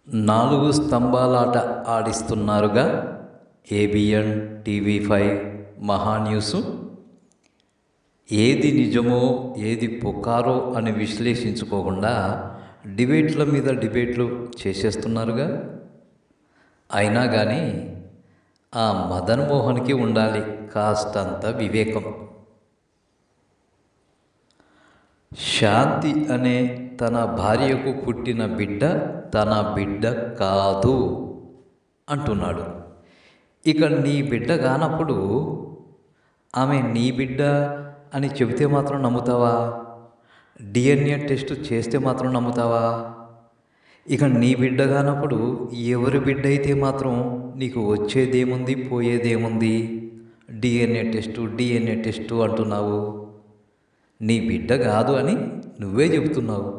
నాలుగు స్తంభాలాట ఆడిస్తున్నారుగా ABN, TV5, Maha News. ఏది నిజమో ఏది పుకారో అని విశ్లేషించుకోకుండా డిబేట్ల మీద డిబేట్లు చేసేస్తున్నారుగా. అయినా కానీ ఆ మదన్ మోహన్కి ఉండాలి కాస్తంత వివేకం. శాంతి అనే తన భార్యకు పుట్టిన బిడ్డ తన బిడ్డ కాదు అంటున్నాడు. ఇక నీ బిడ్డ కానప్పుడు ఆమె నీ బిడ్డ అని చెబితే మాత్రం నమ్ముతావా? డిఎన్ఏ టెస్ట్ చేస్తే మాత్రం నమ్ముతావా? ఇక నీ బిడ్డ కానప్పుడు ఎవరి బిడ్డ అయితే మాత్రం నీకు వచ్చేదేముంది, పోయేదేముంది? డిఎన్ఏ టెస్టు అంటున్నావు. నీ బిడ్డ కాదు అని నువ్వే చెబుతున్నావు.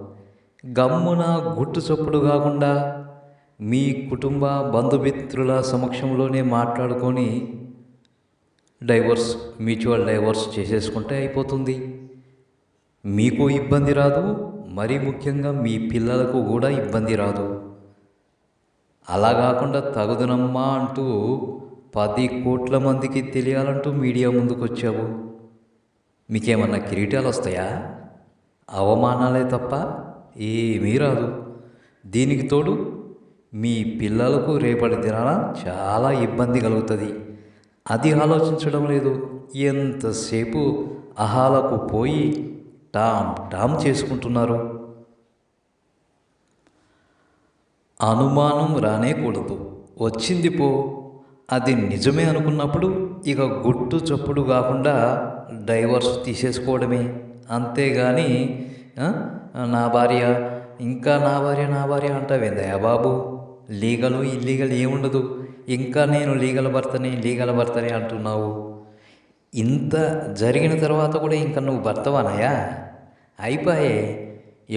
గమ్మున గుట్టు చప్పుడు కాకుండా మీ కుటుంబ బంధుమిత్రుల సమక్షంలోనే మాట్లాడుకొని మ్యూచువల్ డైవర్స్ చేసేసుకుంటే అయిపోతుంది. మీకు ఇబ్బంది రాదు, మరీ ముఖ్యంగా మీ పిల్లలకు కూడా ఇబ్బంది రాదు. అలా కాకుండా తగుదనమ్మా అంటూ 10 కోట్ల మందికి తెలియాలంటూ మీడియా ముందుకు వచ్చావు. మీకేమన్నా కిరీటాలు వస్తాయా? అవమానాలే తప్ప ఏమీ రాదు. దీనికి తోడు మీ పిల్లలకు రేపటి దినాన చాలా ఇబ్బంది కలుగుతుంది. అది ఆలోచించడం లేదు. ఎంతసేపు అహాలకు పోయి టామ్ చేసుకుంటున్నారు. అనుమానం రానేకూడదు. వచ్చింది పో, అది నిజమే అనుకున్నప్పుడు ఇక గుట్టు చప్పుడు కాకుండా డైవర్స్ తీసేసుకోవడమే. అంతేగాని నా భార్య నా భార్య అంటావేందయ్యా బాబు? లీగలు ఇల్లీగల్ ఏముండదు. ఇంకా నేను లీగల్ భర్తనే అంటున్నావు. ఇంత జరిగిన తర్వాత కూడా ఇంకా నువ్వు భర్తవానయ్యా? అయిపోయే.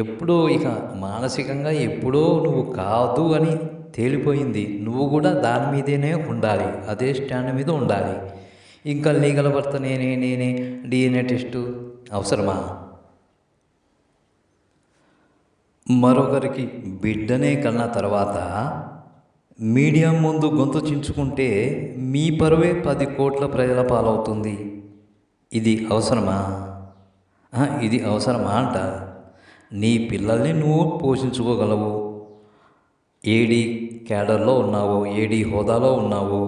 ఎప్పుడో ఇక మానసికంగా ఎప్పుడో నువ్వు కాదు అని తేలిపోయింది. నువ్వు కూడా దాని మీదనే ఉండాలి, అదే స్టాండ్ మీద ఉండాలి. ఇంకా లీగల్ భర్త నేనే డిఎన్ఏ టెస్టు అవసరమా? మరొకరికి బిడ్డనే కన్న తర్వాత మీడియా ముందు గొంతు చించుకుంటే మీ పరువే 10 కోట్ల ప్రజల పాలవుతుంది. ఇది అవసరమా? ఇది అవసరమా అంట. నీ పిల్లల్ని నువ్వు పోషించుకోగలవు. ఏడీ క్యాడర్లో ఉన్నావు, ఏడీ హోదాలో ఉన్నావు.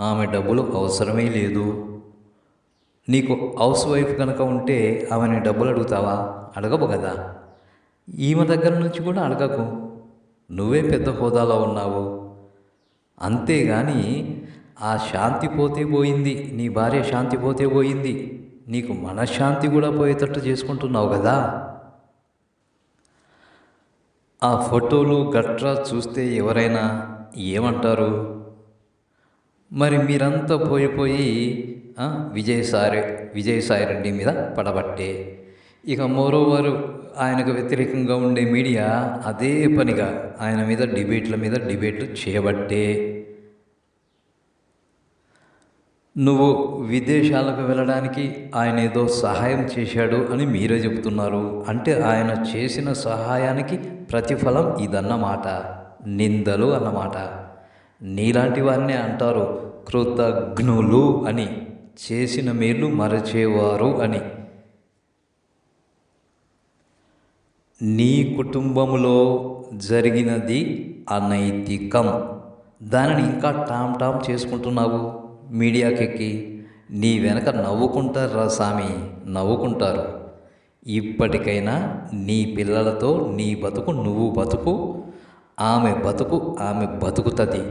ఆమె డబ్బులు అవసరమే లేదు. నీకు హౌస్ వైఫ్ కనుక ఉంటే ఆమెని డబ్బులు అడుగుతావా? అడగవు కదా. ఈమె దగ్గర నుంచి కూడా అడగకు. నువ్వే పెద్ద హోదాలో ఉన్నావు. అంతేగాని ఆ శాంతి పోతే పోయింది, నీ భార్య శాంతి పోతే పోయింది, నీకు మనశ్శాంతి కూడా పోయేటట్టు చేసుకుంటున్నావు కదా. ఆ ఫోటోలు గట్రా చూస్తే ఎవరైనా ఏమంటారు? మరి మీరంతా పోయి విజయసాయి రెడ్డి మీద పడబట్టే. ఇక మరోవారు ఆయనకు వ్యతిరేకంగా ఉండే మీడియా అదే పనిగా ఆయన మీద డిబేట్లు చేయబట్టే నువ్వు విదేశాలకు వెళ్ళడానికి ఆయన ఏదో సహాయం చేశాడు అని మీరే చెబుతున్నారు. అంటే ఆయన చేసిన సహాయానికి ప్రతిఫలం ఇదన్నమాట, నిందలు అన్నమాట. నీలాంటి వారినే అంటారు కృతజ్ఞులు అని, చేసిన మేలు మరచేవారు అని. నీ కుటుంబంలో జరిగినది అనైతికం. దానిని ఇంకా టామ్ చేసుకుంటున్నావు మీడియాకెక్కి. నీ వెనక నవ్వుకుంటారు సామి, నవ్వుకుంటారు. ఇప్పటికైనా నీ పిల్లలతో నీ బతుకు నువ్వు బతుకు, ఆమె బతుకుతుంది.